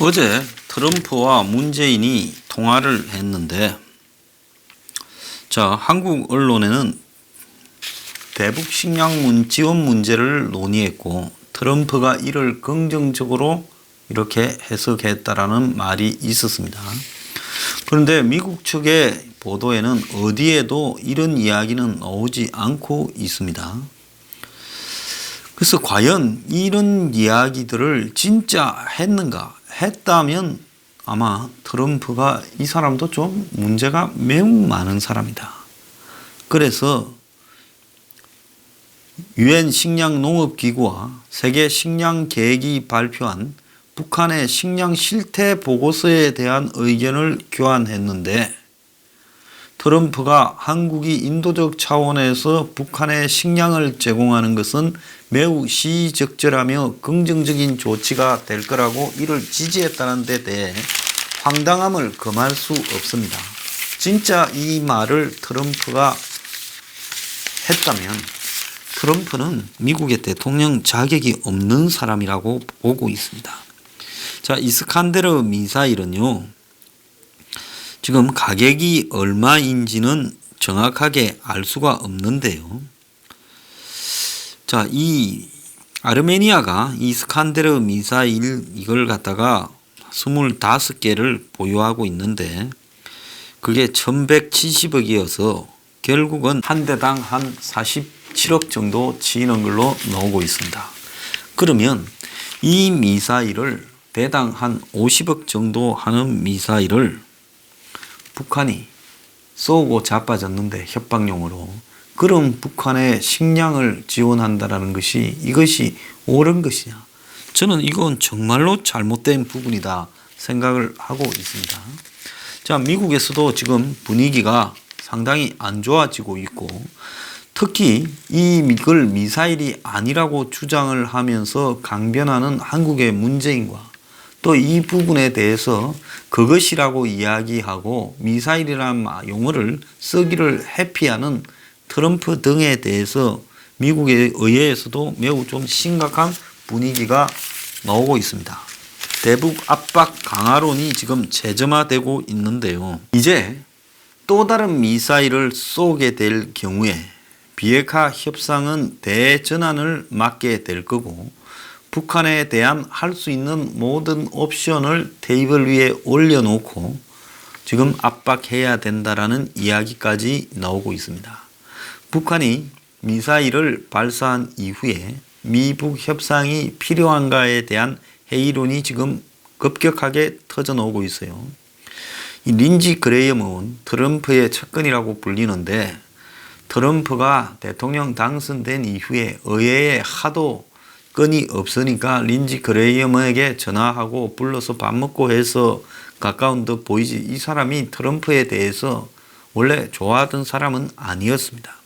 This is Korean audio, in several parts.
어제 트럼프와 문재인이 통화를 했는데, 한국 언론에는 대북 식량 지원 문제를 논의했고, 트럼프가 이를 긍정적으로 이렇게 해석했다라는 말이 있었습니다. 그런데 미국 측의 보도에는 어디에도 이런 이야기는 나오지 않고 있습니다. 그래서 과연 이런 이야기들을 진짜 했는가? 했다면 아마 트럼프가 이 사람도 좀 문제가 매우 많은 사람이다. 그래서 유엔 식량농업기구와 세계 식량계획이 발표한 북한의 식량 실태 보고서에 대한 의견을 교환했는데, 트럼프가 한국이 인도적 차원에서 북한에 식량을 제공하는 것은 매우 시의적절하며 긍정적인 조치가 될 거라고 이를 지지했다는 데 대해 황당함을 금할 수 없습니다. 진짜 이 말을 트럼프가 했다면 트럼프는 미국의 대통령 자격이 없는 사람이라고 보고 있습니다. 이스칸데르 미사일은요, 지금 가격이 얼마인지는 정확하게 알 수가 없는데요. 이 아르메니아가 이스칸데르 미사일 이걸 갖다가 25개를 보유하고 있는데, 그게 1170억이어서 결국은 한 대당 한 47억 정도 치는 걸로 나오고 있습니다. 그러면 이 미사일을 대당 한 50억 정도 하는 미사일을 북한이 쏘고 자빠졌는데, 협박용으로, 그럼 북한에 식량을 지원한다라는 것이 이것이 옳은 것이냐? 저는 이건 정말로 잘못된 부분이다 생각을 하고 있습니다. 미국에서도 지금 분위기가 상당히 안 좋아지고 있고, 특히 이걸 미사일이 아니라고 주장을 하면서 강변하는 한국의 문재인과 또 이 부분에 대해서 그것이라고 이야기하고 미사일이라는 용어를 쓰기를 회피하는 트럼프 등에 대해서 미국의 의회에서도 매우 좀 심각한 분위기가 나오고 있습니다. 대북 압박 강화론이 지금 재점화되고 있는데요. 이제 또 다른 미사일을 쏘게 될 경우에 비핵화 협상은 대전환을 맞게 될 거고, 북한에 대한 할 수 있는 모든 옵션을 테이블 위에 올려놓고 지금 압박해야 된다라는 이야기까지 나오고 있습니다. 북한이 미사일을 발사한 이후에 미북 협상이 필요한가에 대한 회의론이 지금 급격하게 터져나오고 있어요. 이 린지 그레이엄 의원, 트럼프의 측근이라고 불리는데, 트럼프가 대통령 당선된 이후에 의회에 하도 건이 없으니까 린지 그레이엄에게 전화하고 불러서 밥 먹고 해서 가까운 듯 보이지, 이 사람이 트럼프에 대해서 원래 좋아하던 사람은 아니었습니다.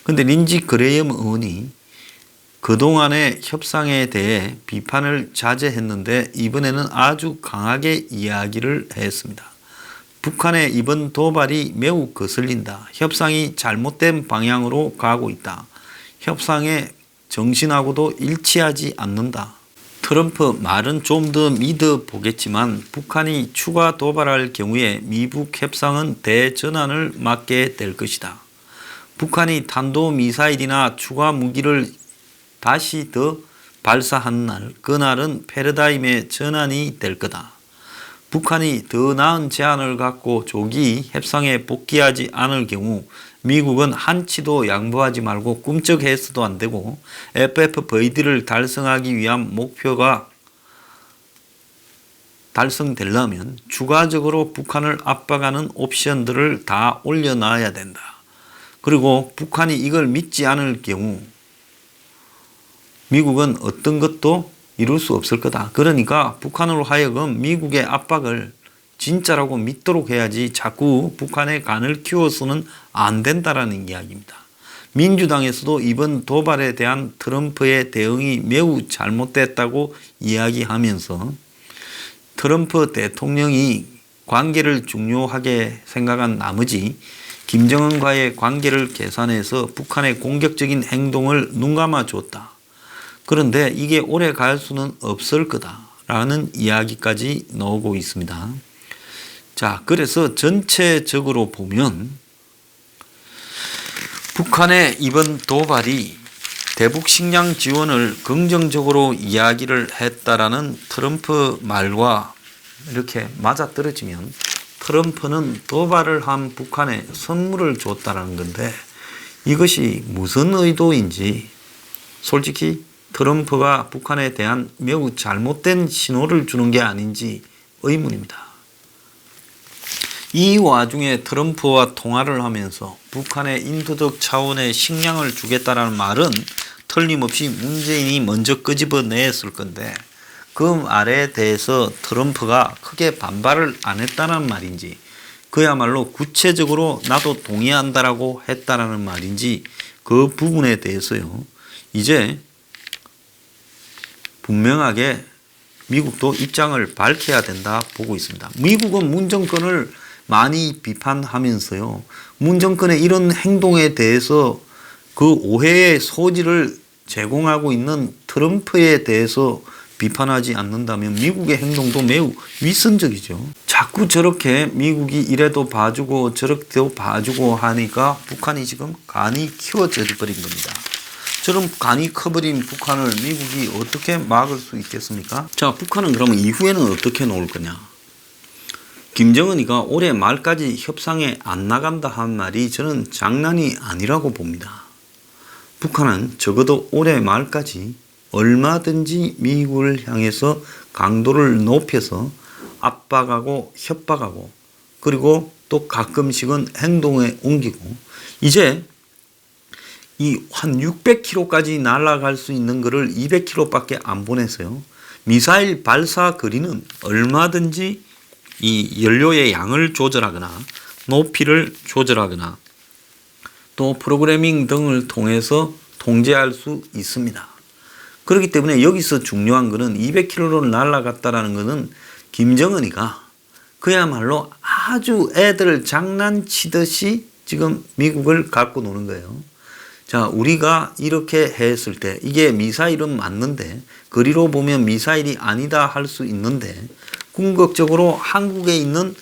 근데 린지 그레이엄 의원이 그동안의 협상에 대해 비판을 자제했는데, 이번에는 아주 강하게 이야기를 했습니다. 북한의 이번 도발이 매우 거슬린다. 협상이 잘못된 방향으로 가고 있다. 협상의 정신하고도 일치하지 않는다. 트럼프 말은 좀 더 믿어보겠지만, 북한이 추가 도발할 경우에 미북 협상은 대전환을 맞게 될 것이다. 북한이 탄도미사일이나 추가 무기를 다시 더 발사한 날, 그날은 패러다임의 전환이 될 거다. 북한이 더 나은 제안을 갖고 조기 협상에 복귀하지 않을 경우 미국은 한치도 양보하지 말고 꿈쩍해서도 안 되고, FFVD를 달성하기 위한 목표가 달성되려면 추가적으로 북한을 압박하는 옵션들을 다 올려놔야 된다. 그리고 북한이 이걸 믿지 않을 경우 미국은 어떤 것도 이룰 수 없을 거다. 그러니까 북한으로 하여금 미국의 압박을 진짜라고 믿도록 해야지 자꾸 북한의 간을 키워서는 안 된다라는 이야기입니다. 민주당에서도 이번 도발에 대한 트럼프의 대응이 매우 잘못됐다고 이야기하면서, 트럼프 대통령이 관계를 중요하게 생각한 나머지 김정은과의 관계를 계산해서 북한의 공격적인 행동을 눈감아 줬다. 그런데 이게 오래 갈 수는 없을 거다 라는 이야기까지 나오고 있습니다. 자, 그래서 전체적으로 보면 북한의 이번 도발이 대북 식량 지원을 긍정적으로 이야기를 했다라는 트럼프 말과 이렇게 맞아떨어지면 트럼프는 도발을 한 북한에 선물을 줬다는 건데 이것이 무슨 의도인지 솔직히 트럼프가 북한에 대한 매우 잘못된 신호를 주는 게 아닌지 의문입니다. 이 와중에 트럼프와 통화를 하면서 북한에 인도적 차원의 식량을 주겠다라는 말은 틀림없이 문재인이 먼저 끄집어냈을 건데 그 말에 대해서 트럼프가 크게 반발을 안 했다는 말인지 그야말로 구체적으로 나도 동의한다라고 했다라는 말인지 그 부분에 대해서요. 이제 분명하게 미국도 입장을 밝혀야 된다 보고 있습니다. 미국은 문 정권을 많이 비판하면서요. 문 정권의 이런 행동에 대해서 그 오해의 소지를 제공하고 있는 트럼프에 대해서 비판하지 않는다면 미국의 행동도 매우 위선적이죠. 자꾸 저렇게 미국이 이래도 봐주고 저렇게도 봐주고 하니까 북한이 지금 간이 키워져 버린 겁니다. 저런 간이 커버린 북한을 미국이 어떻게 막을 수 있겠습니까? 자, 북한은 그러면 이후에는 어떻게 놓을 거냐? 김정은이가 올해 말까지 협상에 안 나간다 한 말이 저는 장난이 아니라고 봅니다. 북한은 적어도 올해 말까지 얼마든지 미국을 향해서 강도를 높여서 압박하고 협박하고 그리고 또 가끔씩은 행동에 옮기고 이제 이 한 600km까지 날아갈 수 있는 거를 200km밖에 안 보내서요. 미사일 발사 거리는 얼마든지 이 연료의 양을 조절하거나 높이를 조절하거나 또 프로그래밍 등을 통해서 통제할 수 있습니다. 그렇기 때문에 여기서 중요한 것은 200km로 날아갔다라는 것은 김정은이가 그야말로 아주 애들 장난치듯이 지금 미국을 갖고 노는 거예요. 자, 우리가 이렇게 했을 때 이게 미사일은 맞는데 거리로 보면 미사일이 아니다 할 수 있는데 궁극적으로 한국에 있는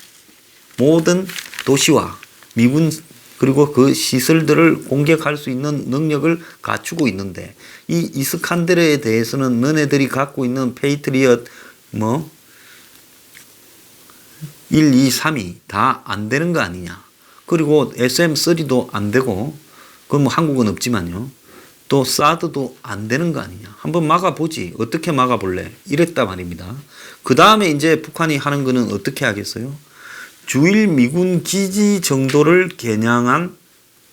모든 도시와 미군 그리고 그 시설들을 공격할 수 있는 능력을 갖추고 있는데 이 이스칸데르에 대해서는 너네들이 갖고 있는 페이트리엇 1, 2, 3이 다 안 되는 거 아니냐. 그리고 SM3도 안 되고 그건 한국은 없지만요. 또 사드도 안 되는 거 아니냐. 한번 막아보지. 어떻게 막아볼래? 이랬단 말입니다. 그 다음에 이제 북한이 하는 거는 어떻게 하겠어요? 주일 미군 기지 정도를 겨냥한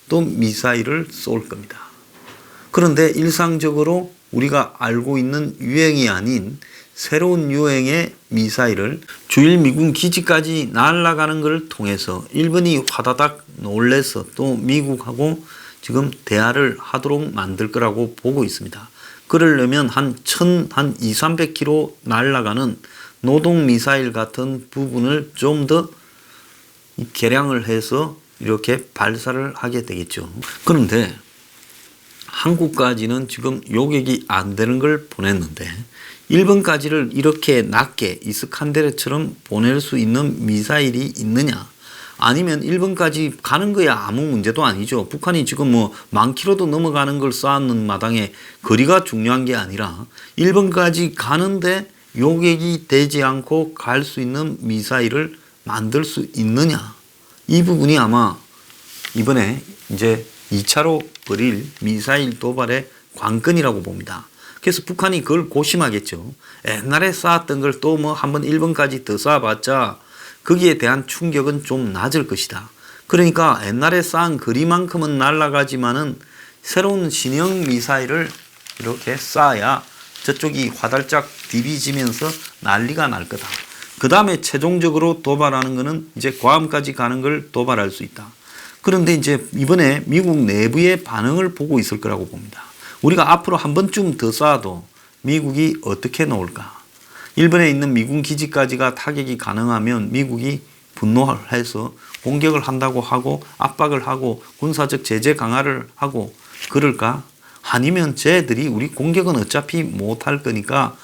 또 미사일을 쏠 겁니다. 그런데 일상적으로 우리가 알고 있는 유행이 아닌 새로운 유행의 미사일을 주일 미군 기지까지 날아가는 것을 통해서 일본이 화다닥 놀래서 또 미국하고 지금 대화를 하도록 만들 거라고 보고 있습니다. 그러려면 한 200-300km 날아가는 노동 미사일 같은 부분을 좀 더 개량을 해서 이렇게 발사를 하게 되겠죠. 그런데 한국까지는 지금 요격이 안 되는 걸 보냈는데 일본까지를 이렇게 낮게 이스칸데르처럼 보낼 수 있는 미사일이 있느냐? 아니면 일본까지 가는 거야 아무 문제도 아니죠. 북한이 지금 10,000km도 넘어가는 걸 쏘는 마당에 거리가 중요한 게 아니라 일본까지 가는데 요격이 되지 않고 갈 수 있는 미사일을 만들 수 있느냐. 이 부분이 아마 이번에 이제 2차로 벌일 미사일 도발의 관건이라고 봅니다. 그래서 북한이 그걸 고심하겠죠. 옛날에 쌓았던 걸 또 한번 일본까지 더 쏴봤자 거기에 대한 충격은 좀 낮을 것이다. 그러니까 옛날에 쌓은 거리만큼은 날아가지만은 새로운 신형 미사일을 이렇게 쏴야 저쪽이 화달짝 디비지면서 난리가 날 거다. 그 다음에 최종적으로 도발하는 것은 이제 괌까지 가는 걸 도발할 수 있다. 그런데 이제 이번에 미국 내부의 반응을 보고 있을 거라고 봅니다. 우리가 앞으로 한 번쯤 더 쏴도 미국이 어떻게 나올까? 일본에 있는 미군 기지까지가 타격이 가능하면 미국이 분노해서 공격을 한다고 하고 압박을 하고 군사적 제재 강화를 하고 그럴까? 아니면 쟤들이 우리 공격은 어차피 못할 거니까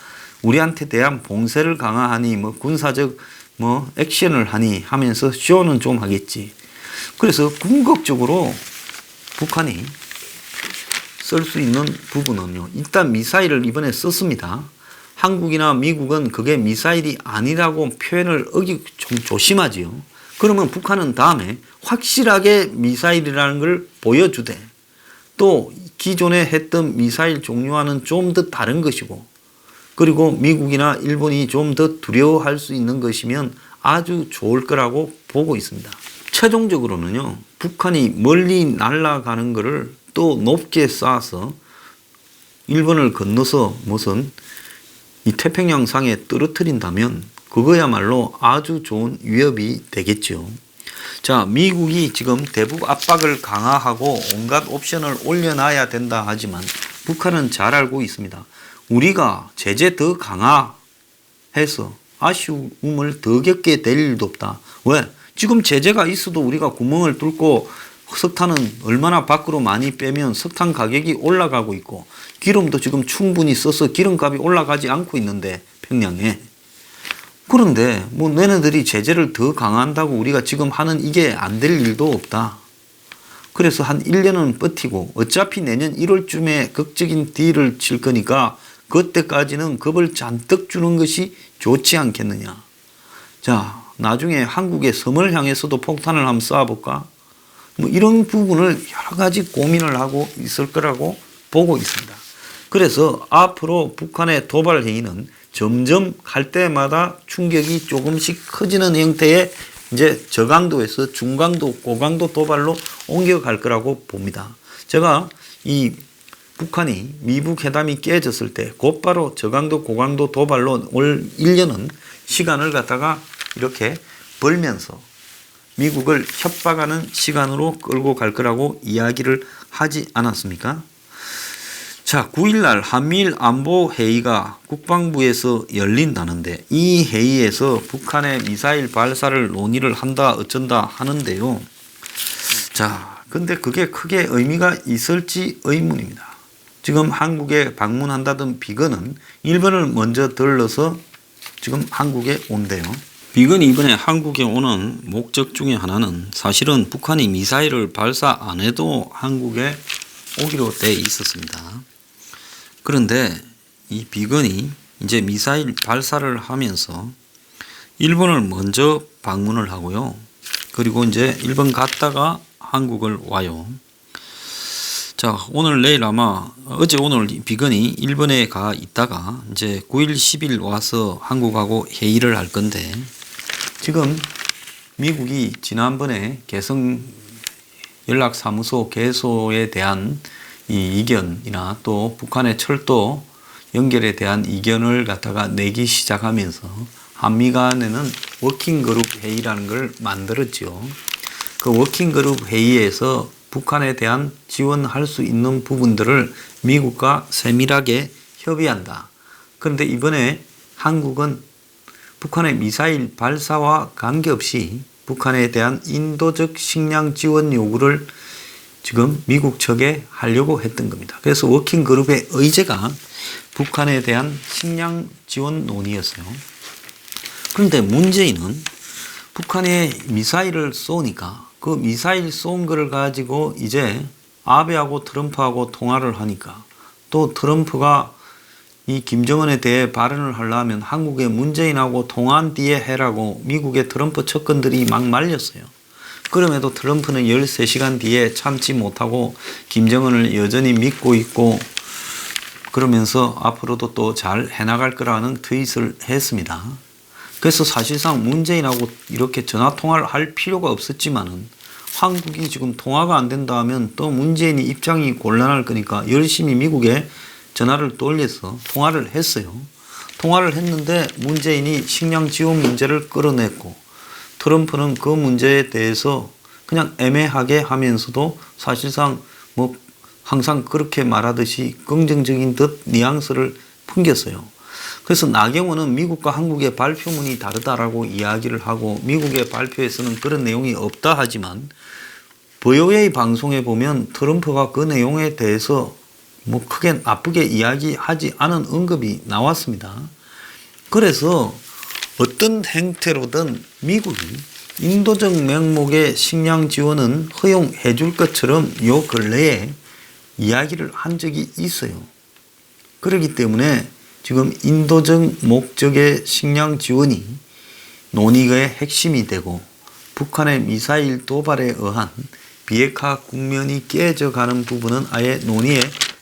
우리한테 대한 봉쇄를 강화하니 뭐 군사적 뭐 액션을 하니 하면서 쇼는 좀 하겠지. 그래서 궁극적으로 북한이 쓸 수 있는 부분은요. 일단 미사일을 이번에 썼습니다. 한국이나 미국은 그게 미사일이 아니라고 표현을 좀 조심하지요. 그러면 북한은 다음에 확실하게 미사일이라는 걸 보여주되 또 기존에 했던 미사일 종류와는 좀 더 다른 것이고 그리고 미국이나 일본이 좀 더 두려워할 수 있는 것이면 아주 좋을 거라고 보고 있습니다. 최종적으로는요. 북한이 멀리 날아가는 것을 또 높게 쏴서 일본을 건너서 무슨 이 태평양 상에 떨어뜨린다면 그거야말로 아주 좋은 위협이 되겠죠. 자, 미국이 지금 대북 압박을 강화하고 온갖 옵션을 올려놔야 된다 하지만 북한은 잘 알고 있습니다. 우리가 제재 더 강화해서 아쉬움을 더 겪게 될 일도 없다. 왜? 지금 제재가 있어도 우리가 구멍을 뚫고 석탄은 얼마나 밖으로 많이 빼면 석탄 가격이 올라가고 있고 기름도 지금 충분히 써서 기름값이 올라가지 않고 있는데 평양에. 그런데 뭐 너네들이 제재를 더 강화한다고 우리가 지금 하는 이게 안 될 일도 없다. 그래서 한 1년은 버티고 어차피 내년 1월쯤에 극적인 딜을 칠 거니까 그때까지는 겁을 잔뜩 주는 것이 좋지 않겠느냐. 자, 나중에 한국의 섬을 향해서도 폭탄을 한번 쏴볼까? 뭐 이런 부분을 여러 가지 고민을 하고 있을 거라고 보고 있습니다. 그래서 앞으로 북한의 도발 행위는 점점 갈 때마다 충격이 조금씩 커지는 형태의 이제 저강도에서 중강도, 고강도 도발로 옮겨갈 거라고 봅니다. 제가 이 북한이 미북 회담이 깨졌을 때 곧바로 저강도, 고강도 도발로 올 1년은 시간을 갖다가 이렇게 벌면서 미국을 협박하는 시간으로 끌고 갈 거라고 이야기를 하지 않았습니까? 자, 9일날 한미일 안보회의가 국방부에서 열린다는데 이 회의에서 북한의 미사일 발사를 논의를 한다 어쩐다 하는데요. 자, 근데 그게 크게 의미가 있을지 의문입니다. 지금 한국에 방문한다던 비건은 일본을 먼저 들러서 지금 한국에 온대요. 비건이 이번에 한국에 오는 목적 중에 하나는 사실은 북한이 미사일을 발사 안 해도 한국에 오기로 돼 있었습니다. 그런데 이 비건이 이제 미사일 발사를 하면서 일본을 먼저 방문을 하고요. 그리고 이제 일본 갔다가 한국을 와요. 자, 오늘 내일 아마 어제 오늘 비건이 일본에 가 있다가 이제 9일 10일 와서 한국하고 회의를 할 건데 지금 미국이 지난번에 개성 연락사무소 개소에 대한 이 이견이나 또 북한의 철도 연결에 대한 이견을 갖다가 내기 시작하면서 한미 간에는 워킹그룹 회의라는 걸 만들었죠. 그 워킹그룹 회의에서 북한에 대한 지원할 수 있는 부분들을 미국과 세밀하게 협의한다. 그런데 이번에 한국은 북한의 미사일 발사와 관계없이 북한에 대한 인도적 식량 지원 요구를 지금 미국 측에 하려고 했던 겁니다. 그래서 워킹그룹의 의제가 북한에 대한 식량 지원 논의였어요. 그런데 문제는 북한에 미사일을 쏘니까 그 미사일 쏜 거를 가지고 이제 아베하고 트럼프하고 통화를 하니까 또 트럼프가 이 김정은에 대해 발언을 하려면 한국의 문재인하고 통화한 뒤에 해라고 미국의 트럼프 측근들이 막 말렸어요. 그럼에도 트럼프는 13시간 뒤에 참지 못하고 김정은을 여전히 믿고 있고 그러면서 앞으로도 또 잘 해나갈 거라는 트윗을 했습니다. 그래서 사실상 문재인하고 이렇게 전화통화를 할 필요가 없었지만은 한국이 지금 통화가 안 된다 하면 또 문재인이 입장이 곤란할 거니까 열심히 미국에 전화를 돌려서 통화를 했어요. 통화를 했는데 문재인이 식량 지원 문제를 끌어냈고 트럼프는 그 문제에 대해서 그냥 애매하게 하면서도 사실상 뭐 항상 그렇게 말하듯이 긍정적인 듯 뉘앙스를 풍겼어요. 그래서 나경원은 미국과 한국의 발표문이 다르다라고 이야기를 하고 미국의 발표에서는 그런 내용이 없다 하지만 VOA 방송에 보면 트럼프가 그 내용에 대해서 뭐 크게 나쁘게 이야기하지 않은 언급이 나왔습니다. 그래서 어떤 행태로든 미국이 인도적 명목의 식량 지원은 허용해 줄 것처럼 요 근래에 이야기를 한 적이 있어요. 그렇기 때문에 지금 인도적 목적의 식량 지원이 논의의 핵심이 되고 북한의 미사일 도발에 의한 비핵화 국면이 깨져가는 부분은 아예 논의의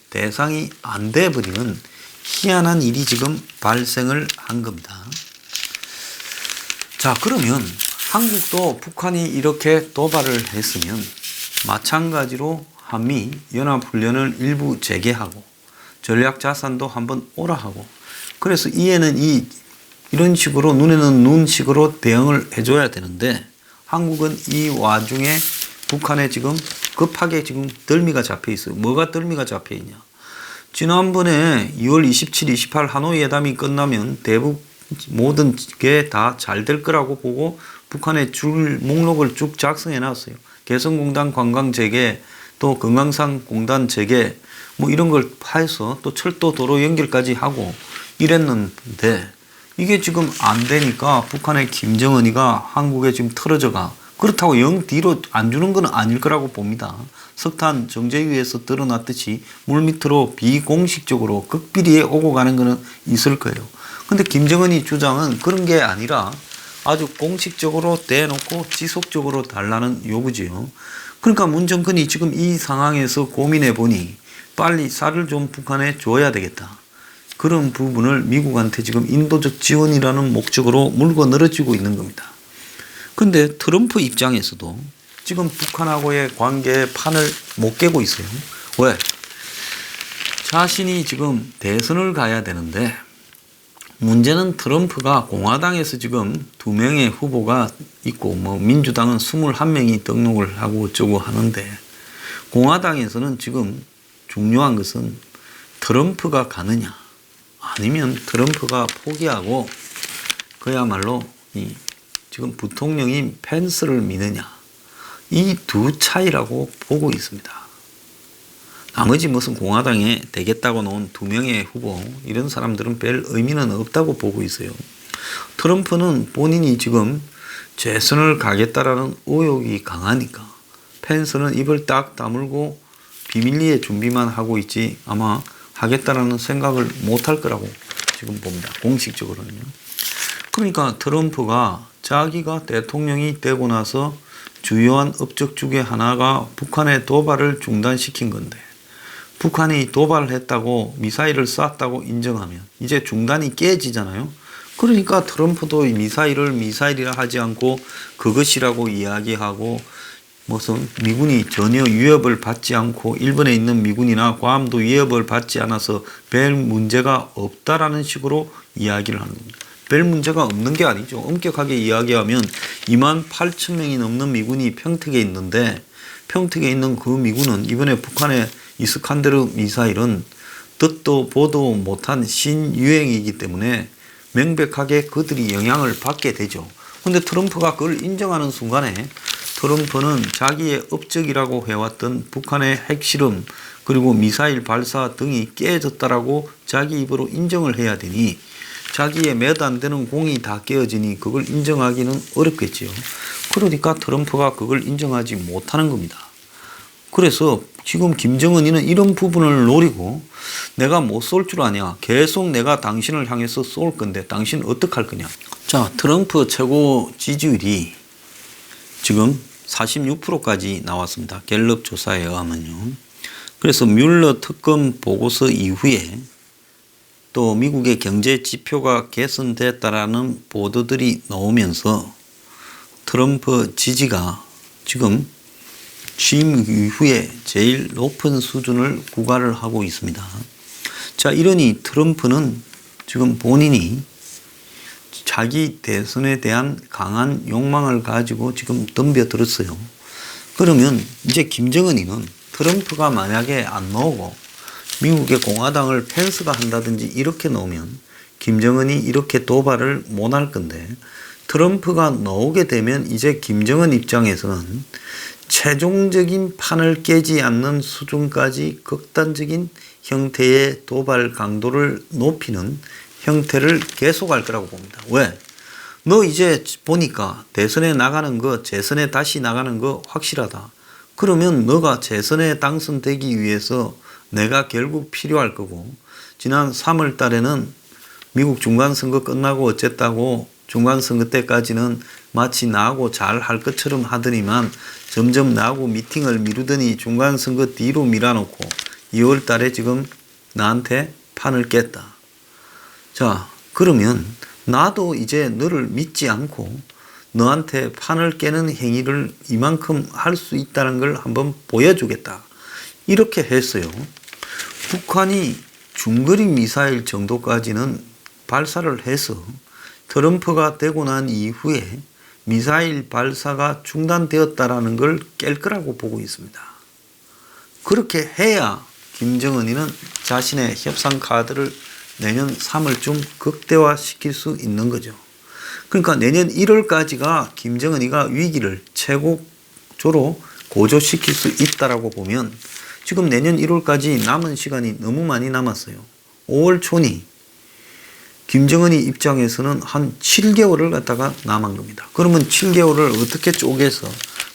대상이 안 돼버리는 희한한 일이 지금 발생을 한 겁니다. 자, 그러면 한국도 북한이 이렇게 도발을 했으면 마찬가지로 한미 연합훈련을 일부 재개하고 전략자산도 한번 오라 하고, 그래서 이에는 이런 식으로 눈에는 눈식으로 대응을 해줘야 되는데, 한국은 이 와중에 북한에 지금 급하게 지금 덜미가 잡혀 있어요. 뭐가 덜미가 잡혀 있냐? 지난번에 2월 27, 28 하노이 회담이 끝나면 대북 모든 게 다 잘 될 거라고 보고 북한의 줄 목록을 쭉 작성해 놨어요. 개성공단 관광 재개, 또 금강산 공단 재개, 뭐 이런 걸 해서 또 철도 도로 연결까지 하고 이랬는데, 이게 지금 안 되니까 북한의 김정은이가 한국에 지금 틀어져가. 그렇다고 영 뒤로 안 주는 건 아닐 거라고 봅니다. 석탄 정제유에서 드러났듯이 물밑으로 비공식적으로 극비리에 오고 가는 거는 있을 거예요. 근데 김정은이 주장은 그런 게 아니라 아주 공식적으로 대놓고 지속적으로 달라는 요구지요. 그러니까 문정권이 지금 이 상황에서 고민해 보니 빨리 쌀을 좀 북한에 줘야 되겠다. 그런 부분을 미국한테 지금 인도적 지원이라는 목적으로 물고 늘어지고 있는 겁니다. 근데 트럼프 입장에서도 지금 북한하고의 관계의 판을 못 깨고 있어요. 왜? 자신이 지금 대선을 가야 되는데, 문제는 트럼프가 공화당에서 지금 2명의 후보가 있고, 뭐 민주당은 21명이 등록을 하고 어쩌고 하는데, 공화당에서는 지금 중요한 것은 트럼프가 가느냐, 아니면 트럼프가 포기하고 그야말로 지금 부통령인 펜스를 미느냐, 이 두 차이라고 보고 있습니다. 나머지 무슨 공화당에 되겠다고 놓은 2명의 후보, 이런 사람들은 별 의미는 없다고 보고 있어요. 트럼프는 본인이 지금 재선을 가겠다라는 의욕이 강하니까 펜스는 입을 딱 다물고 비밀리에 준비만 하고 있지 아마 하겠다라는 생각을 못할 거라고 지금 봅니다. 공식적으로는요. 그러니까 트럼프가 자기가 대통령이 되고 나서 주요한 업적 중에 하나가 북한의 도발을 중단시킨 건데, 북한이 도발을 했다고 미사일을 쐈다고 인정하면 이제 중단이 깨지잖아요. 그러니까 트럼프도 미사일을 미사일이라 하지 않고 그것이라고 이야기하고, 무슨 미군이 전혀 위협을 받지 않고 일본에 있는 미군이나 괌도 위협을 받지 않아서 별 문제가 없다라는 식으로 이야기를 하는 겁니다. 별 문제가 없는 게 아니죠. 엄격하게 이야기하면 28,000명이 넘는 미군이 평택에 있는데, 평택에 있는 그 미군은 이번에 북한의 이스칸데르 미사일은 듣도 보도 못한 신유행이기 때문에 명백하게 그들이 영향을 받게 되죠. 근데 트럼프가 그걸 인정하는 순간에 트럼프는 자기의 업적이라고 해왔던 북한의 핵실험 그리고 미사일 발사 등이 깨졌다라고 자기 입으로 인정을 해야 되니, 자기의 몇 안 되는 공이 다 깨어지니 그걸 인정하기는 어렵겠지요. 그러니까 트럼프가 그걸 인정하지 못하는 겁니다. 그래서 지금 김정은이는 이런 부분을 노리고, 내가 못 쏠 줄 아냐, 계속 내가 당신을 향해서 쏠 건데 당신 어떡할 거냐. 자, 트럼프 최고 지지율이 지금 46%까지 나왔습니다. 갤럽 조사에 의하면요. 그래서 뮬러 특검 보고서 이후에 또 미국의 경제 지표가 개선됐다라는 보도들이 나오면서 트럼프 지지가 지금 취임 이후에 제일 높은 수준을 구가를 하고 있습니다. 자, 이러니 트럼프는 지금 본인이 자기 대선에 대한 강한 욕망을 가지고 지금 덤벼들었어요. 그러면 이제 김정은이는 트럼프가 만약에 안 나오고 미국의 공화당을 펜스가 한다든지 이렇게 나오면 김정은이 이렇게 도발을 못 할 건데, 트럼프가 나오게 되면 이제 김정은 입장에서는 최종적인 판을 깨지 않는 수준까지 극단적인 형태의 도발 강도를 높이는 형태를 계속할 거라고 봅니다. 왜? 너 이제 보니까 대선에 나가는 거, 재선에 다시 나가는 거 확실하다. 그러면 너가 재선에 당선되기 위해서 내가 결국 필요할 거고, 지난 3월 달에는 미국 중간선거 끝나고 어쨌다고 중간선거 때까지는 마치 나하고 잘 할 것처럼 하더니만 점점 나하고 미팅을 미루더니 중간선거 뒤로 밀어놓고 2월 달에 지금 나한테 판을 깼다. 자, 그러면 나도 이제 너를 믿지 않고 너한테 판을 깨는 행위를 이만큼 할 수 있다는 걸 한번 보여주겠다. 이렇게 했어요. 북한이 중거리 미사일 정도까지는 발사를 해서 트럼프가 되고 난 이후에 미사일 발사가 중단되었다라는 걸 깰 거라고 보고 있습니다. 그렇게 해야 김정은이는 자신의 협상 카드를 내년 3월쯤 극대화시킬 수 있는 거죠. 그러니까 내년 1월까지가 김정은이가 위기를 최고조로 고조시킬 수 있다라고 보면 지금 내년 1월까지 남은 시간이 너무 많이 남았어요. 5월 초니 김정은이 입장에서는 한 7개월을 갖다가 남은 겁니다. 그러면 7개월을 어떻게 쪼개서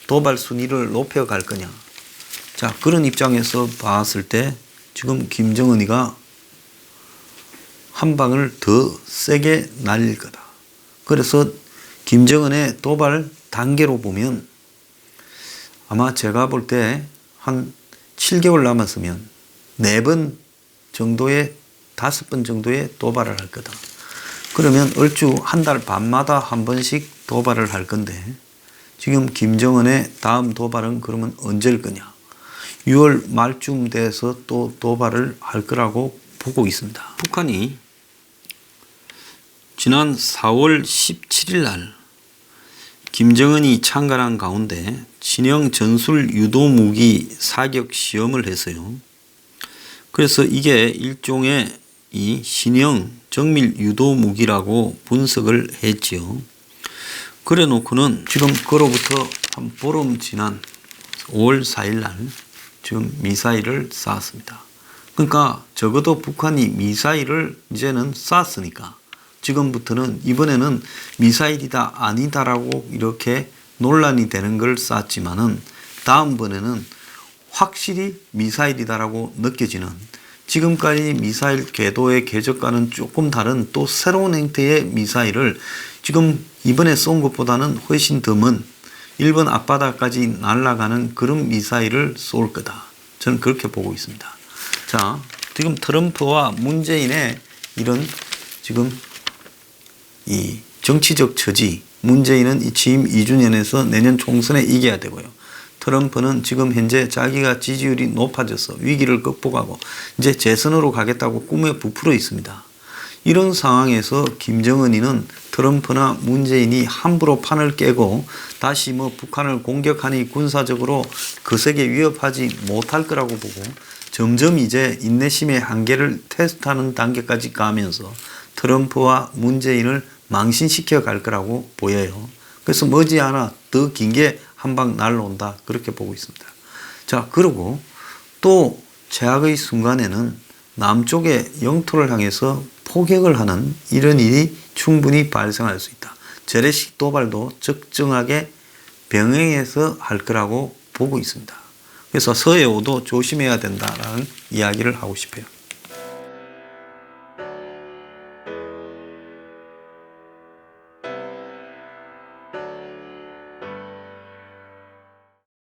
도발 순위를 높여갈 거냐. 자, 그런 입장에서 봤을 때 지금 김정은이가 한 방을 더 세게 날릴 거다. 그래서 김정은의 도발 단계로 보면 아마 제가 볼 때 한 7개월 남았으면 4번 정도의 5번 정도의 도발을 할 거다. 그러면 얼추 한 달 반마다 한 번씩 도발을 할 건데 지금 김정은의 다음 도발은 그러면 언제일 거냐. 6월 말쯤 돼서 또 도발을 할 거라고 보고 있습니다. 북한이 지난 4월 17일 날 김정은이 참관한 가운데 진영 전술 유도 무기 사격 시험을 했어요. 그래서 이게 일종의 이 신형 정밀 유도 무기라고 분석을 했지요. 그래 놓고는 지금 그로부터 한 보름 지난 5월 4일 날 지금 미사일을 쐈습니다. 그러니까 적어도 북한이 미사일을 이제는 쐈으니까 지금부터는 이번에는 미사일이다 아니다라고 이렇게 논란이 되는 걸 쐈지만은 다음번에는 확실히 미사일이다라고 느껴지는 지금까지 미사일 궤도의 궤적과는 조금 다른 또 새로운 형태의 미사일을 지금 이번에 쏜 것보다는 훨씬 더 먼 일본 앞바다까지 날아가는 그런 미사일을 쏠 거다. 저는 그렇게 보고 있습니다. 자, 지금 트럼프와 문재인의 이런 지금 이 정치적 처지, 문재인은 이 취임 2주년에서 내년 총선에 이겨야 되고요. 트럼프는 지금 현재 자기가 지지율이 높아져서 위기를 극복하고 이제 재선으로 가겠다고 꿈에 부풀어 있습니다. 이런 상황에서 김정은이는 트럼프나 문재인이 함부로 판을 깨고 다시 북한을 공격하니 군사적으로 거세게 위협하지 못할 거라고 보고 점점 이제 인내심의 한계를 테스트하는 단계까지 가면서 트럼프와 문재인을 망신시켜 갈 거라고 보여요. 그래서 머지않아 더 긴 게 한 방 날라온다. 그렇게 보고 있습니다. 자, 그리고 또 최악의 순간에는 남쪽의 영토를 향해서 포격을 하는 이런 일이 충분히 발생할 수 있다. 재래식 도발도 적정하게 병행해서 할 거라고 보고 있습니다. 그래서 서해오도 조심해야 된다라는 이야기를 하고 싶어요.